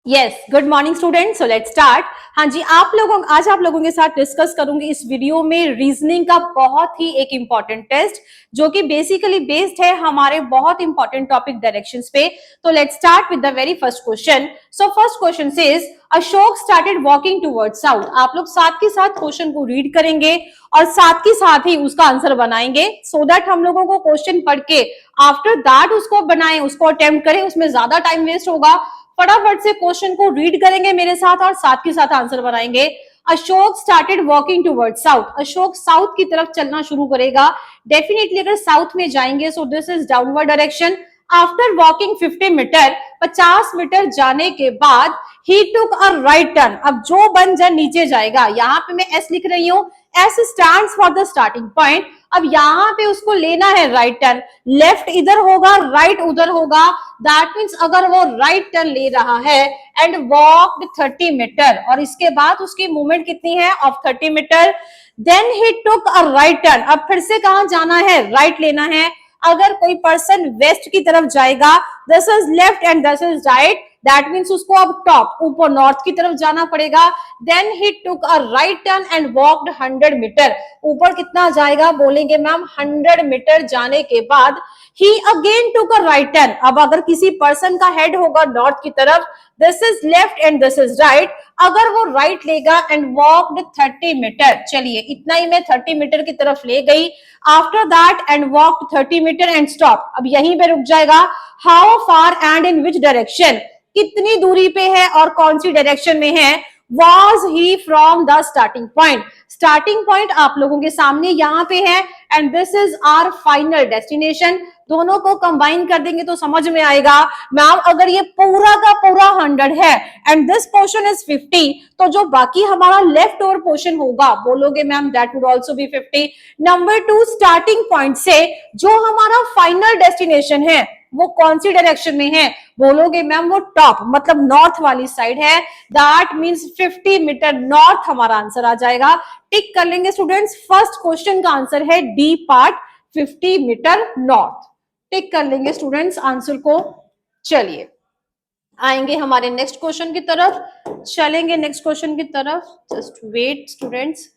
Yes, good morning student. So let's start. हाँ जी, आज आप लोगों के साथ डिस्कस करूंगी इस वीडियो में रीजनिंग का बहुत ही एक इंपॉर्टेंट टेस्ट जो कि बेसिकली बेस्ड है हमारे बहुत इंपॉर्टेंट टॉपिक डायरेक्शंस पे। तो let's start with the very first question. So first question says Ashok started walking towards south. आप लोग साथ के साथ क्वेश्चन को रीड करेंगे और साथ के साथ ही उसका आंसर बनाएंगे सो दैट हम लोगों को क्वेश्चन पढ़ के आफ्टर दैट उसको बनाएं, उसको अटेम्प्ट करें, उसमें ज्यादा टाइम वेस्ट होगा। फटाफट से क्वेश्चन को रीड करेंगे मेरे साथ और साथ के साथ आंसर बनाएंगे। Ashok started walking toward south. Ashok south की तरफ चलना शुरू करेगा। डेफिनेटली अगर साउथ में जाएंगे so this is downward direction. After walking 50 metre, 50 metre जाने के बाद ही टुक अ राइट टर्न। अब जो बन जन नीचे जाएगा, यहाँ पे मैं एस लिख रही हूं, S stands for the starting point. अब यहाँ पे उसको लेना है राइट टर्न। लेफ्ट इधर होगा, राइट उधर होगा। दैट मीन्स अगर वो राइट टर्न ले रहा है एंड वॉक 30 मीटर और इसके बाद उसकी मूवमेंट कितनी है of 30 metre, then he took a right turn. अब फिर से कहां जाना है, राइट लेना है। अगर कोई पर्सन वेस्ट की तरफ जाएगा, this is left and this is right, that means उसको अब टॉप ऊपर नॉर्थ की तरफ जाना पड़ेगा। Then he took a right turn and walked 100 metre. ऊपर कितना जाएगा बोलेंगे मैम, 100 मीटर जाने के बाद he again took a right turn. अब अगर किसी पर्सन का हेड होगा नॉर्थ की तरफ, this is left and this is right, अगर वो राइट लेगा एंड वॉक्ड 30 मीटर। चलिए इतना ही मैं 30 मीटर की तरफ ले गई। After that and walked 30 metre and stop. अब यहीं पे रुक जाएगा। How far and in which direction, कितनी दूरी पे है और कौन सी डायरेक्शन में है। Was he from the starting point. Starting point आप लोगों के सामने यहाँ पे है and this is our final destination. दोनों को कंबाइन कर देंगे तो समझ में आएगा मैम, अगर ये पूरा का पूरा 100 है एंड दिस पोर्शन इज 50, तो जो बाकी हमारा लेफ्ट ओवर पोर्शन होगा बोलोगे ma'am that would also be 50। Number 2, starting point से जो हमारा फाइनल डेस्टिनेशन है वो कौन सी डायरेक्शन में है बोलोगे मैम, वो टॉप मतलब नॉर्थ वाली साइड है। दैट मींस 50 मीटर नॉर्थ हमारा आंसर आ जाएगा। टिक कर लेंगे स्टूडेंट्स। फर्स्ट क्वेश्चन का आंसर है D part, 50 metre north. Tick कर लेंगे स्टूडेंट्स आंसर को। चलिए आएंगे हमारे नेक्स्ट क्वेश्चन की तरफ, चलेंगे नेक्स्ट क्वेश्चन की तरफ। Just wait students.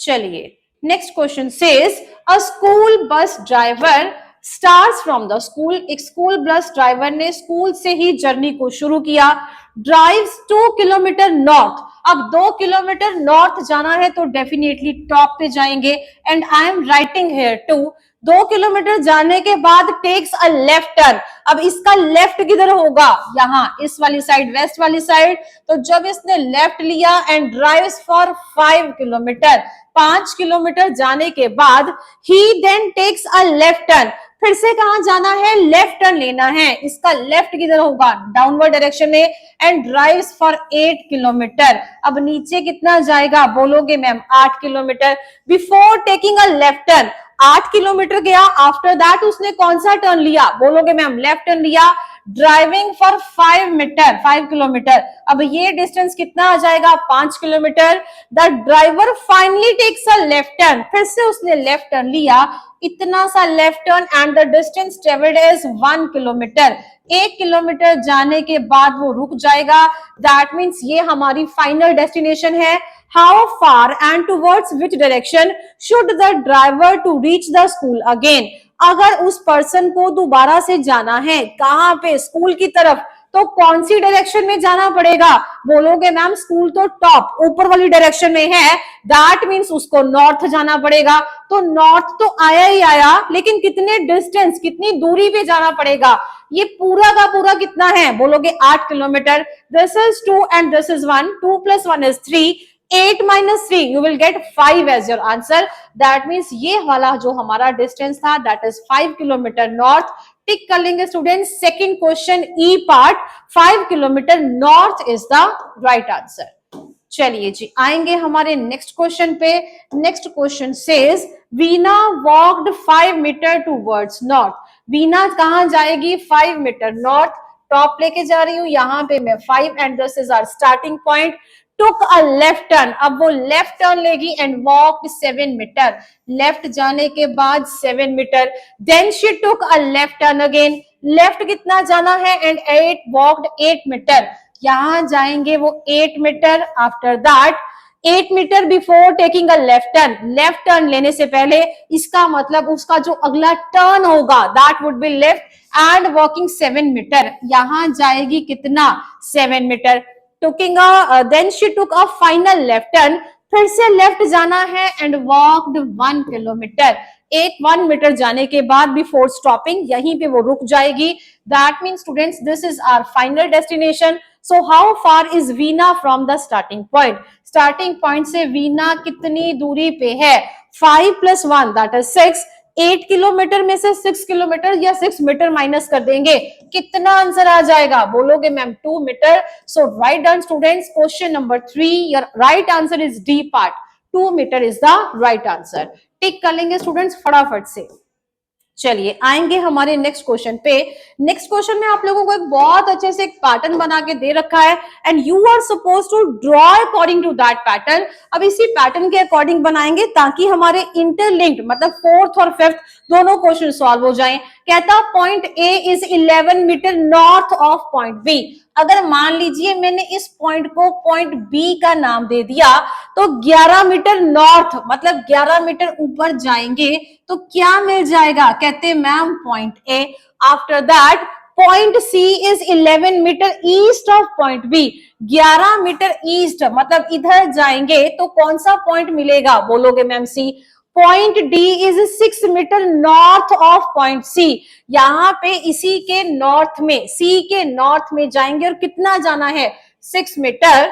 चलिए next question says a school bus driver starts from the school. एक स्कूल बस ड्राइवर ने स्कूल से ही जर्नी को शुरू किया। Drives 2 kilometre north. अब 2 किलोमीटर नॉर्थ जाना है तो डेफिनेटली टॉप पे जाएंगे and I am writing here two. 2 kilometre जाने के बाद टेक्स अ लेफ्ट टर्न। अब इसका लेफ्ट किधर होगा, यहाँ इस वाली साइड, वेस्ट वाली साइड। तो जब इसने लेफ्ट लिया and drives for 5 kilometre, 5 kilometre जाने के बाद he then takes a left turn. फिर से कहां जाना है, लेफ्ट टर्न लेना है। इसका लेफ्ट किधर होगा, डाउनवर्ड डायरेक्शन में एंड ड्राइव्स फॉर 8 किलोमीटर। अब नीचे कितना जाएगा बोलोगे ma'am, 8 kilometre. Before taking a left turn, 8 kilometre गया। आफ्टर दैट उसने कौन सा टर्न लिया बोलोगे मैम, लेफ्ट टर्न लिया। Driving for 5 metre, 5 kilometre. अब ये डिस्टेंस कितना आ जाएगा, 5 kilometre. The driver finally takes a left turn. फिर से उसने लेफ्ट टर्न लिया, इतना सा left turn and the distance travelled is 1 kilometre. 1 kilometre जाने के बाद वो रुक जाएगा। दैट मीन्स ये हमारी फाइनल डेस्टिनेशन है। How far and towards which direction should the driver to reach the school again. अगर उस पर्सन को दोबारा से जाना है कहां पे, स्कूल की तरफ, तो कौन सी डायरेक्शन में जाना पड़ेगा बोलोगे मैम, स्कूल तो टॉप ऊपर वाली डायरेक्शन में है। दैट मीन्स उसको नॉर्थ जाना पड़ेगा। तो नॉर्थ तो आया ही आया, लेकिन कितने डिस्टेंस, कितनी दूरी पे जाना पड़ेगा। ये पूरा का पूरा कितना है बोलोगे, 8 kilometre. This is 2 and this is 1, 2 + 1 is 3, 8 - 3 you will get 5 as your answer. That means ये वाला जो हमारा डिस्टेंस था that is 5 kilometre north. Tick कर लेंगे student. Second question E part, 5 kilometre north is the right answer. चलिए जी आएंगे हमारे नेक्स्ट क्वेश्चन पे। Next question says Veena walked 5 metre towards north. Veena कहां जाएगी, 5 मीटर नॉर्थ। टॉप लेके जा रही हूं, यहाँ पे मैं 5 and this is our starting point. Took a left turn. अब वो लेफ्ट टर्न लेगी एंड वॉक 7 मीटर। लेफ्ट जाने के बाद 7 metre. Then she took a left turn again. Left कितना जाना है एंड 8 वॉक्ड 8 मीटर। यहां जाएंगे वो 8 metre. After that 8 metre before taking a left turn लेने से पहले, इसका मतलब उसका जो अगला टर्न होगा that would be left and walking 7 metre. यहां जाएगी कितना, 7 metre. Taking then she took a final left turn, फिर से लेफ्ट जाना है एंड वॉकड 1 किलोमीटर। 1 मीटर जाने के बाद बिफोर स्टॉपिंग यहीं पे वो रुक जाएगी। That mean students this is our final destination. So how far is Veena from the starting point? Starting point से वीना कितनी दूरी पे है? 5 + 1 दैट इज 6। 8 किलोमीटर में से 6 किलोमीटर या 6 मीटर माइनस कर देंगे, कितना आंसर आ जाएगा? बोलोगे ma'am 2 metre. So write down students, question number 3 your right answer is D part, 2 metre is the right answer. टिक कर लेंगे स्टूडेंट्स फटाफट से। चलिए आएंगे हमारे नेक्स्ट क्वेश्चन पे। नेक्स्ट क्वेश्चन में आप लोगों को एक बहुत अच्छे से एक पैटर्न बना के दे रखा है and you are suppose to draw according to that pattern. अब इसी पैटर्न के अकॉर्डिंग बनाएंगे ताकि हमारे इंटरलिंक्ड मतलब 4th और 5th दोनों क्वेश्चन सॉल्व हो जाएं। कहता point A is 11 metre north of point B. अगर मान लीजिए मैंने इस पॉइंट को पॉइंट बी का नाम दे दिया तो 11 मीटर नॉर्थ मतलब 11 मीटर ऊपर जाएंगे तो क्या मिल जाएगा? कहते ma'am point A. After that point C is 11 metre east of point B. 11 metre east मतलब इधर जाएंगे तो कौन सा पॉइंट मिलेगा? बोलोगे ma'am C. Point D is 6 metre north of point C. यहां पे इसी के नॉर्थ में, सी के नॉर्थ में जाएंगे और कितना जाना है? 6 metre.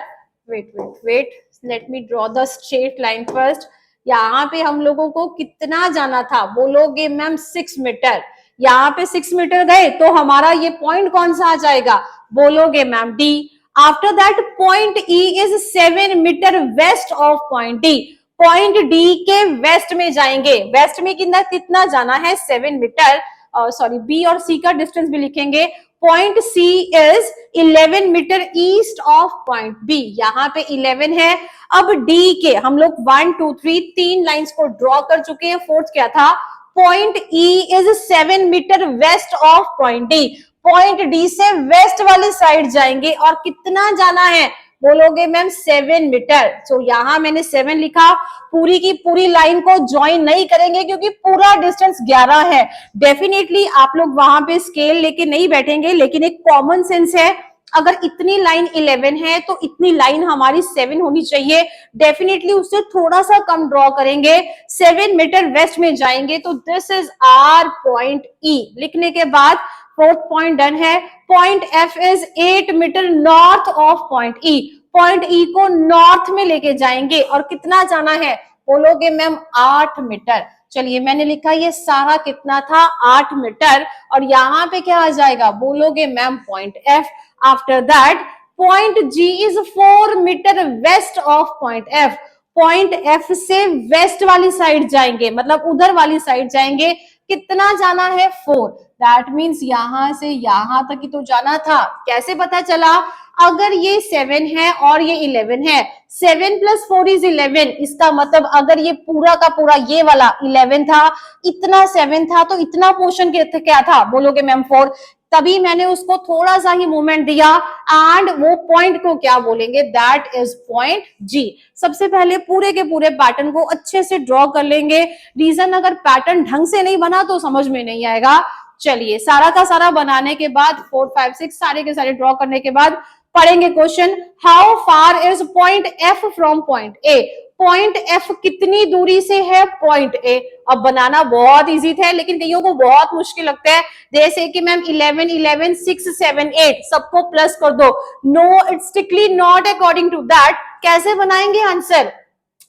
Wait let me draw the straight line first. यहाँ पे हम लोगों को कितना जाना था? बोलोगे मैम 6 मीटर। यहाँ पे 6 मीटर गए तो हमारा ये पॉइंट कौन सा आ जाएगा? बोलोगे ma'am D. After that point E is 7 metre west of point D. Point D के वेस्ट में जाएंगे, वेस्ट में कितना जाना है? 7 मीटर। सॉरी बी और सी का डिस्टेंस भी लिखेंगे। Point C is 11 metre east of point B. यहाँ पे 11 है। अब डी के हम लोग 1 2 3 3 लाइंस को ड्रॉ कर चुके हैं। 4th क्या था? Point E is 7 metre west of point D. Point D से वेस्ट वाली साइड जाएंगे और कितना जाना है? बोलोगे मैम 7 मीटर। सो यहाँ मैंने 7 लिखा। पूरी की पूरी लाइन को ज्वाइन नहीं करेंगे क्योंकि पूरा डिस्टेंस 11 है। डेफिनेटली आप लोग वहां पे स्केल लेके नहीं बैठेंगे, लेकिन एक कॉमन सेंस है, अगर इतनी लाइन 11 है तो इतनी लाइन हमारी 7 होनी चाहिए। डेफिनेटली उससे थोड़ा सा कम ड्रॉ करेंगे। 7 मीटर वेस्ट में जाएंगे तो this is our point E. लिखने के बाद 4th पॉइंट डन है। Point F is 8 metre north of point E. Point E को नॉर्थ में लेके जाएंगे और कितना जाना है? बोलोगे मैम 8 मीटर। चलिए मैंने लिखा ये सारा कितना था? 8 मीटर। और यहाँ पे क्या आ जाएगा? बोलोगे ma'am point F. After that point G is 4 metre west of point F. Point F से वेस्ट वाली साइड जाएंगे मतलब उधर वाली साइड जाएंगे, कितना जाना है? 4। दैट मीन्स यहां से यहां तक ही तो जाना था। कैसे पता चला? अगर ये 7 है और ये 11 है, 7 + 4 इज 11। इसका मतलब अगर ये पूरा का पूरा ये वाला 11 था, इतना 7 था तो इतना पोर्शन क्या था? बोलोगे मैम 4। तभी मैंने उसको थोड़ा सा ही मूवमेंट दिया एंड वो पॉइंट को क्या बोलेंगे? दैट इज पॉइंट जी। सबसे पहले पूरे के पूरे पैटर्न को अच्छे से ड्रॉ कर लेंगे। रीजन अगर पैटर्न ढंग से नहीं बना तो समझ में नहीं आएगा। चलिए सारा का सारा बनाने के बाद 4 5 6 सारे के सारे ड्रॉ करने के बाद पढ़ेंगे question. How far is point F from point A? Point F कितनी दूरी से है पॉइंट ए? अब बनाना बहुत इजी था लेकिन कईयों को बहुत मुश्किल लगता है। जैसे कि मैम 11 11 6 7 8 सबको प्लस कर दो। No, it's strictly not according to that. कैसे बनाएंगे आंसर?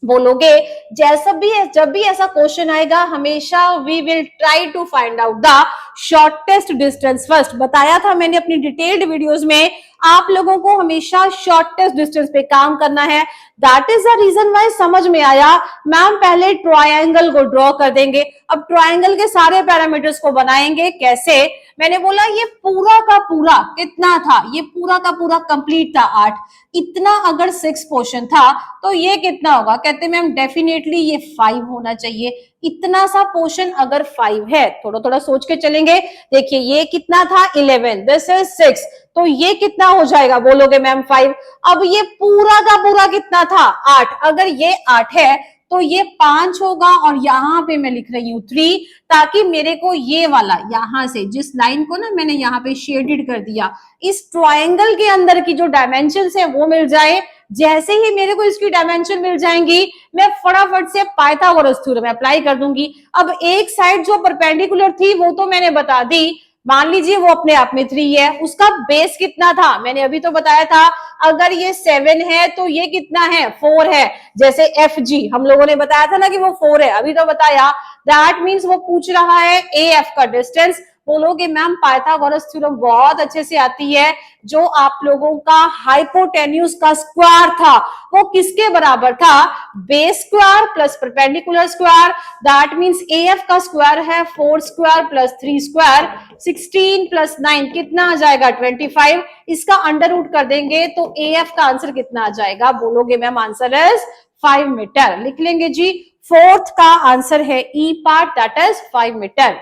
बोलोगे जब भी ऐसा क्वेश्चन आएगा हमेशा we will try to find out the shortest distance first. बताया था मैंने अपनी डिटेल्ड वीडियोस में, आप लोगों को हमेशा शॉर्टेस्ट डिस्टेंस पे काम करना है। That is the reason why समझ में आया मैम पहले ट्रायंगल को ड्रॉ कर देंगे। अब ट्रायंगल के सारे पैरामीटर्स को बनाएंगे। कैसे? मैंने बोला ये पूरा का पूरा कितना था? ये पूरा का पूरा कंप्लीट था 8। इतना अगर 6 पोर्शन था तो ये कितना होगा? कहते मैम डेफिनेटली ये 5 होना चाहिए। इतना सा पोर्शन अगर 5 है, थोड़ा थोड़ा सोच के चलेंगे। लिखेंगे। देखिए ये कितना था 11, दिस इज 6, तो ये कितना हो जाएगा बोलोगे मैम 5। अब ये पूरा का पूरा कितना था 8, अगर ये 8 है तो ये 5 होगा और यहां पे मैं लिख रही हूं 3, ताकि मेरे को ये वाला यहां से जिस लाइन को ना मैंने यहाँ पे शेडेड कर दिया, इस ट्रायंगल के अंदर की जो डायमेंशंस है वो मिल जाए। जैसे ही मेरे को इसकी डायमेंशन मिल जाएंगी मैं फटाफट से पाइथागोरस थ्योरम अप्लाई कर दूंगी। अब एक साइड जो परपेंडिकुलर थी वो तो मैंने बता दी, मान लीजिए वो अपने आप में 3 है, उसका बेस कितना था मैंने अभी तो बताया था, अगर ये 7 है तो ये कितना है 4 है। जैसे एफ जी हम लोगों ने बताया था ना कि वो 4 है, अभी तो बताया, दैट मीन्स वो पूछ रहा है ए एफ का डिस्टेंस। बोलोगे मैम पाइथागोरस थ्योरम बहुत अच्छे से आती है, जो आप लोगों का हाइपोटेन्यूज का स्क्वायर था वो किसके बराबर था, base square plus perpendicular square, that means A F का स्क्वायर है 4 स्क्वायर प्लस 3 स्क्वायर, 16 प्लस 9 कितना आ जाएगा 25, इसका अंडर रूट कर देंगे तो ए एफ का आंसर कितना आ जाएगा, बोलोगे मैम आंसर इज 5 मीटर। लिख लेंगे जी, फोर्थ का आंसर है E part, that is 5 metre.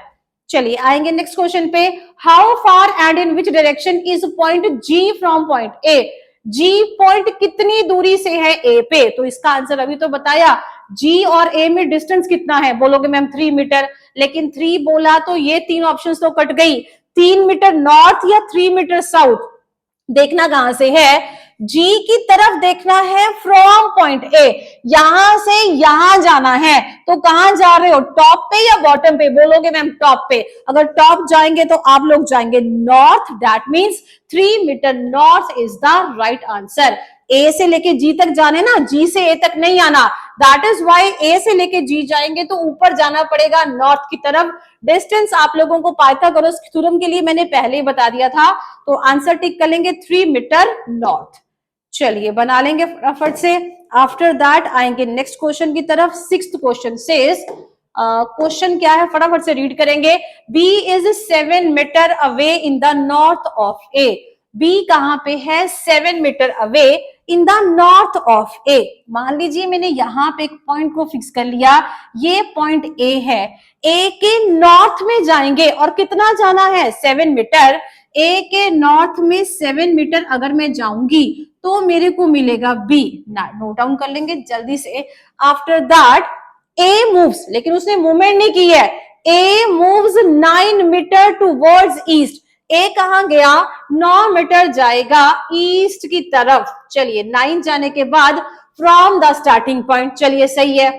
चलिए आएंगे नेक्स्ट क्वेश्चन पे, how far and in which direction is point G from point A, G point कितनी दूरी से है ए पे, तो इसका आंसर अभी तो बताया, जी और ए में डिस्टेंस कितना है, बोलोगे मैम 3 मीटर, लेकिन 3 बोला तो ये 3 ऑप्शंस तो कट गई, 3 मीटर नॉर्थ या 3 मीटर साउथ, देखना कहां से है, जी की तरफ देखना है फ्रॉम पॉइंट ए, यहां से यहां जाना है, तो कहां जा रहे हो, टॉप पे या बॉटम पे, बोलोगे मैम टॉप पे, अगर टॉप जाएंगे तो आप लोग जाएंगे north, that means 3 metre north is the right answer. A से लेके जी तक जाने ना, जी से ए तक नहीं आना, दैट इज वाई ए से लेके जी जाएंगे तो ऊपर जाना पड़ेगा नॉर्थ की तरफ। डिस्टेंस आप लोगों को पाइथागोरस थ्योरम के लिए मैंने पहले ही बता दिया था, तो आंसर टिक कर लेंगे 3 मीटर नॉर्थ। चलिए बना लेंगे फटाफट से, आफ्टर दैट आएंगे नेक्स्ट क्वेश्चन की तरफ। सिक्स्थ क्वेश्चन सेज, क्वेश्चन क्या है फटाफट से रीड करेंगे, B is 7 metre away in the north of A, B कहां पे है 7 metre away in the north of A. मान लीजिए मैंने यहां पे एक पॉइंट को फिक्स कर लिया, ये पॉइंट ए है, ए के नॉर्थ में जाएंगे और कितना जाना है 7 मीटर, ए के नॉर्थ में 7 मीटर अगर मैं जाऊंगी तो मेरे को मिलेगा बी, नोट डाउन कर लेंगे जल्दी से। आफ्टर दैट ए मूव्स, लेकिन उसने मूवमेंट नहीं की है, ए मूव्स 9 मीटर टूवर्ड्स ईस्ट, ए कहां गया 9 मीटर जाएगा ईस्ट की तरफ। चलिए 9 जाने के बाद फ्रॉम द स्टार्टिंग पॉइंट, चलिए सही है,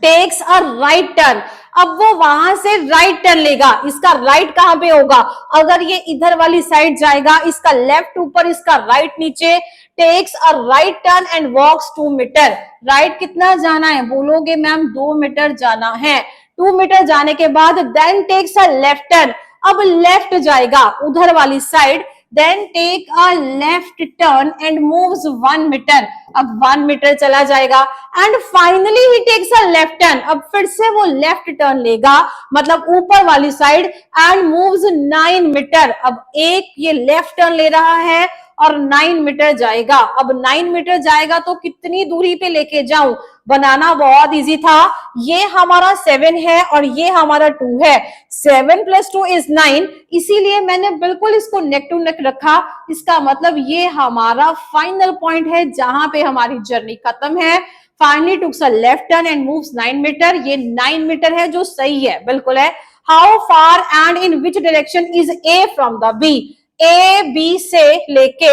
टेक्स अ राइट टर्न, अब वो वहां से राइट टर्न लेगा, इसका राइट कहां पे होगा, अगर ये इधर वाली साइड जाएगा, इसका लेफ्ट ऊपर इसका राइट नीचे, takes a right turn and walks 2 metre, right कितना जाना है, बोलोगे मैम 2 मीटर जाना है, 2 मीटर जाने के बाद then takes a left turn, अब लेफ्ट जाएगा उधर वाली side, then take a left turn and moves 1 metre, अब 1 मीटर चला जाएगा and finally he takes a left turn, अब फिर से वो लेफ्ट टर्न लेगा मतलब ऊपर वाली साइड and moves 9 मीटर, अब एक ये लेफ्ट टर्न ले रहा है और 9 मीटर जाएगा, अब 9 मीटर जाएगा तो कितनी दूरी पे लेके जाऊं, बनाना बहुत इजी था, ये हमारा 7 है और ये हमारा 2 है, 7 + 2 = 9, इसीलिए मैंने बिल्कुल इसको नेक टू नेक रखा, इसका मतलब ये हमारा फाइनल पॉइंट है जहां पे हमारी जर्नी खत्म है। Finally tooks a left turn and moves 9 metre, ये 9 मीटर है जो सही है, बिल्कुल है। How far and in which direction is A from the B, A B से लेके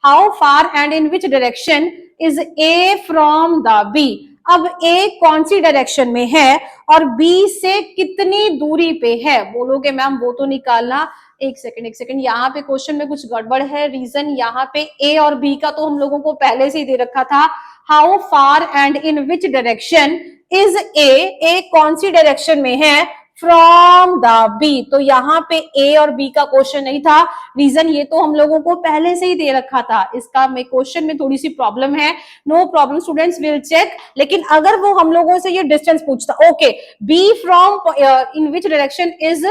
how far and in which direction is A from the B, अब ए कौन सी डायरेक्शन में है और बी से कितनी दूरी पे है, बोलोगे मैम वो तो निकालना, एक सेकंड, यहाँ पे क्वेश्चन में कुछ गड़बड़ है, रीजन यहाँ पे ए और बी का तो हम लोगों को पहले से ही दे रखा था, how far and in which direction is ए कौन सी डायरेक्शन में है फ्रॉम द बी, तो यहाँ पे ए और बी का क्वेश्चन नहीं था, रीजन ये तो हम लोगों को पहले से ही दे रखा था, इसका में क्वेश्चन में थोड़ी सी प्रॉब्लम है, no problem students, will check, लेकिन अगर वो हम लोगों से ये डिस्टेंस पूछता, okay B from in which direction is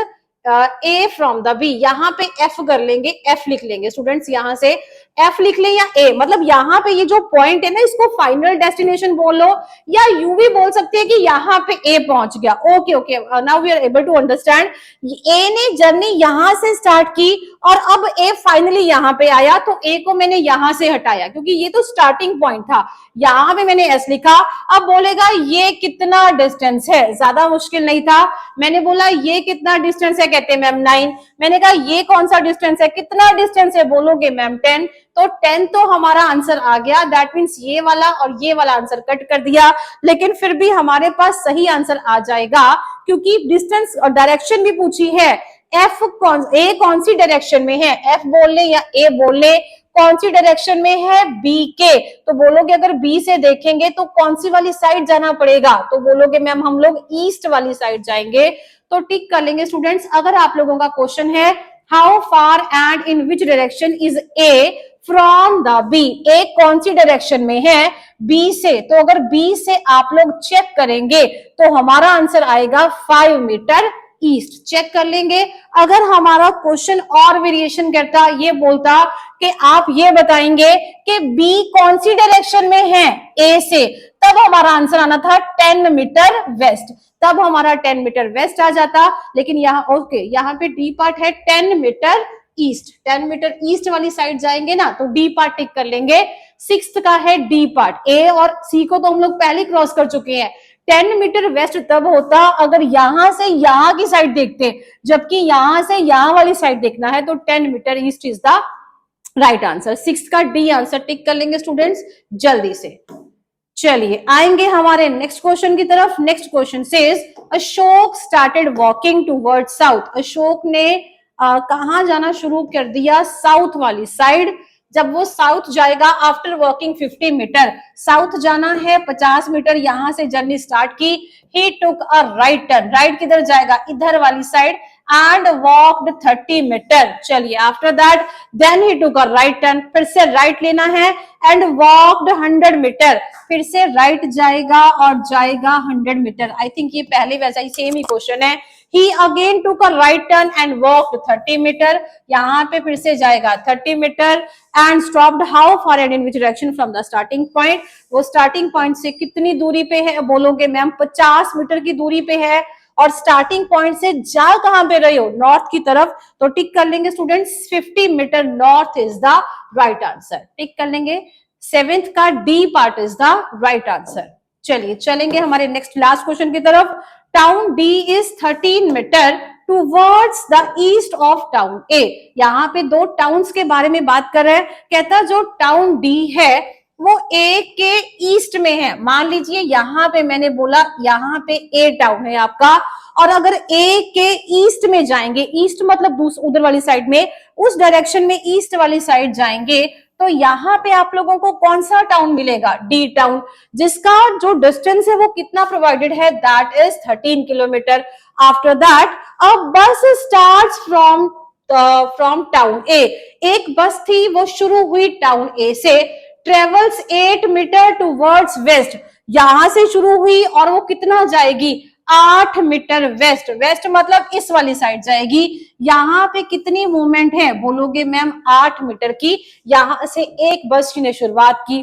A from the B, यहाँ पे एफ कर लेंगे, एफ लिख लेंगे स्टूडेंट्स, यहाँ से एफ लिख ले या ए, मतलब यहाँ पे ये जो पॉइंट है ना, इसको फाइनल डेस्टिनेशन बोलो या यू भी बोल सकते हैं कि यहाँ पे ए पहुंच गया। Okay okay, now we are able to understand. A ने जर्नी यहां से स्टार्ट की और अब ए फाइनली यहाँ पे आया, तो ए को मैंने यहां से हटाया क्योंकि ये तो स्टार्टिंग पॉइंट था। यहां पे मैंने एस लिखा। अब बोलेगा ये कितना डिस्टेंस है, ज्यादा मुश्किल नहीं था। मैंने बोला ये कितना डिस्टेंस है, कहते हैं मैम 9। मैंने कहा ये कौन सा डिस्टेंस है, कितना डिस्टेंस है, बोलोगे मैम 10। तो 10 तो हमारा आंसर आ गया। दैट मीन्स ये वाला और ये वाला आंसर कट कर दिया, लेकिन फिर भी हमारे पास सही आंसर आ जाएगा क्योंकि डिस्टेंस और डायरेक्शन भी पूछी है। एफ कौन सी डायरेक्शन में है, एफ बोल ले या ए बोल ले, कौन सी डायरेक्शन में है, बी के। तो बोलोगे अगर बी से देखेंगे तो कौन सी वाली साइड जाना पड़ेगा, तो बोलोगे मैम हम लोग ईस्ट वाली साइड जाएंगे। तो टिक कर लेंगे स्टूडेंट्स। अगर आप लोगों का क्वेश्चन है how far and in which direction is A from the B, A कौन सी डायरेक्शन में है बी से, तो अगर बी से आप लोग चेक करेंगे तो हमारा आंसर आएगा 5 मीटर ईस्ट। चेक कर लेंगे। अगर हमारा क्वेश्चन और वेरिएशन करता, ये बोलता कि आप ये बताएंगे कि बी कौन सी डायरेक्शन में है ए से, तब हमारा आंसर आना था 10 मीटर वेस्ट, तब हमारा 10 मीटर वेस्ट आ जाता। लेकिन यहाँ ओके, यहाँ पे डी पार्ट है 10 मीटर ईस्ट, 10 मीटर ईस्ट वाली साइड जाएंगे ना, तो डी पार्ट टिक कर लेंगे। 6th का है डी पार्ट। ए और सी को तो हम लोग पहले क्रॉस कर चुके हैं। 10 मीटर वेस्ट तब होता अगर यहां से यहां की साइड देखते, जबकि यहां से यहां वाली साइड देखना है, तो 10 metre east is the right answer. 6th का डी आंसर टिक कर लेंगे स्टूडेंट्स जल्दी से। चलिए आएंगे हमारे नेक्स्ट क्वेश्चन की तरफ। Next question says Ashok started walking toward south. Ashok ने कहां जाना शुरू कर दिया, साउथ वाली साइड। जब वो साउथ जाएगा आफ्टर वॉकिंग 50 मीटर, साउथ जाना है 50 मीटर, यहां से जर्नी स्टार्ट की। He took a right turn, right किधर जाएगा, इधर वाली साइड, एंड वॉक्ड 30 मीटर। चलिए after that then he took a right turn, फिर से राइट लेना है, एंड वॉक्ड 100 मीटर, फिर से राइट जाएगा और जाएगा 100 मीटर। आई थिंक ये पहले वैसा ही सेम ही क्वेश्चन है। He again took a right turn and walked 30 metre, यहाँ पे फिर से जाएगा 30 metre, and stopped how far and in which direction from the starting point। वो स्टार्टिंग पॉइंट से कितनी दूरी पे है, बोलोगे मैम 50 मीटर की दूरी पे है, और स्टार्टिंग पॉइंट से जा कहां पे रहे हो, नॉर्थ की तरफ, तो टिक कर लेंगे students 50 metre north is the right answer. टिक कर लेंगे। 7th का D part is the right answer. चलिए चलेंगे हमारे नेक्स्ट लास्ट क्वेश्चन की तरफ। Town D is 13 metre towards the east of town A. यहाँ पे दो टाउन्स के बारे में बात कर रहे हैं। कहता जो टाउन डी है वो ए के ईस्ट में है। मान लीजिए यहाँ पे मैंने बोला यहाँ पे ए टाउन है आपका, और अगर ए के ईस्ट में जाएंगे, ईस्ट मतलब उधर वाली साइड में, उस डायरेक्शन में ईस्ट वाली साइड जाएंगे, तो यहाँ पे आप लोगों को कौन सा टाउन मिलेगा, डी टाउन, जिसका जो डिस्टेंस है वो कितना प्रोवाइडेड है, that is 13 kilometre. After that अ बस स्टार्ट्स फ्रॉम टाउन ए। एक बस थी वो शुरू हुई टाउन ए से, ट्रेवल्स 8 मीटर टूवर्ड्स वेस्ट, यहां से शुरू हुई और वो कितना जाएगी, 8 मीटर वेस्ट। वेस्ट मतलब इस वाली साइड जाएगी। यहाँ पे कितनी मूवमेंट है, बोलोगे मैम 8 मीटर की। यहां से एक बस ने शुरुआत की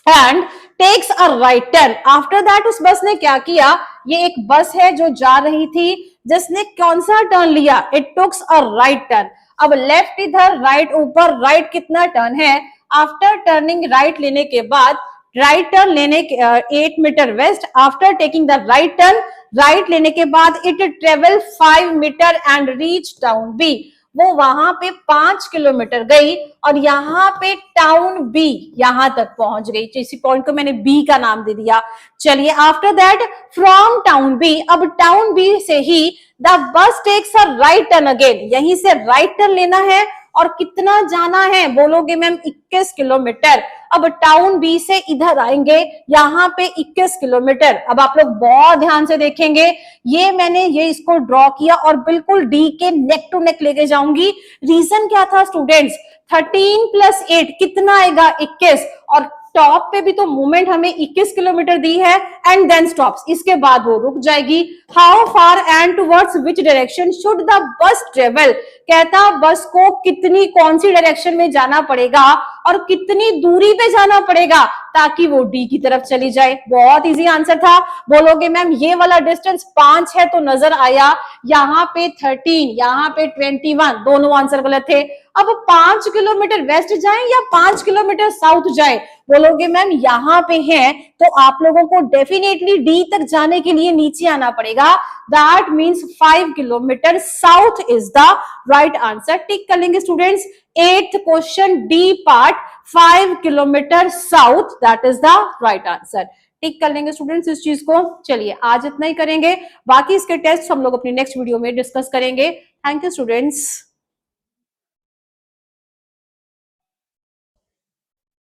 and takes a right turn. After that उस बस ने क्या किया, ये एक बस है जो जा रही थी, जिसने कौन सा टर्न लिया, it tooks a right turn. अब लेफ्ट इधर, राइट ऊपर, राइट कितना टर्न है, आफ्टर टर्निंग राइट लेने के बाद, राइट टर्न लेने के 8 metre west, after taking the right turn, right लेने के बाद it travel 5 metre and reach town B. वो वहां पे 5 किलोमीटर गई और यहाँ पे टाउन बी यहां तक पहुंच गई। इसी पॉइंट को मैंने बी का नाम दे दिया। चलिए after that from town B, अब टाउन बी से ही the bus takes a right turn again, यहीं से राइट टर्न लेना है और कितना जाना है, बोलोगे मैम 21 किलोमीटर। अब टाउन बी से इधर आएंगे, यहाँ पे 21 किलोमीटर। अब आप लोग बहुत ध्यान से देखेंगे, ये इसको ड्रॉ किया और बिल्कुल डी के नेक टू नेक लेके जाऊंगी। रीजन क्या था स्टूडेंट्स, 13 + 8 कितना आएगा, 21, और टॉप पे भी तो मूवमेंट हमें 21 किलोमीटर दी है एंड देन स्टॉप्स, इसके बाद वो रुक जाएगी। How far and towards which direction should the bus travel, कहता बस को कितनी कौन सी डायरेक्शन में जाना पड़ेगा और कितनी दूरी पे जाना पड़ेगा ताकि वो डी की तरफ चली जाए। बहुत इजी आंसर था। बोलोगे मैम ये वाला डिस्टेंस 5 है तो नजर आया, यहाँ पे 13, यहाँ पे 21, दोनों आंसर गलत थे। अब 5 किलोमीटर वेस्ट जाएं या 5 किलोमीटर साउथ जाएं? बोलोगे मैम यहाँ पे है तो आप लोगों को डेफिनेटली डी तक जाने के लिए नीचे आना पड़ेगा। That means 5 kilometre south is the right answer. टिक कर लेंगे students. 8th question D part, 5 kilometre south, that is the right answer. टिक कर लेंगे स्टूडेंट्स इस चीज को। चलिए आज इतना ही करेंगे, बाकी इसके टेस्ट हम लोग अपनी नेक्स्ट वीडियो में डिस्कस करेंगे। Thank you students.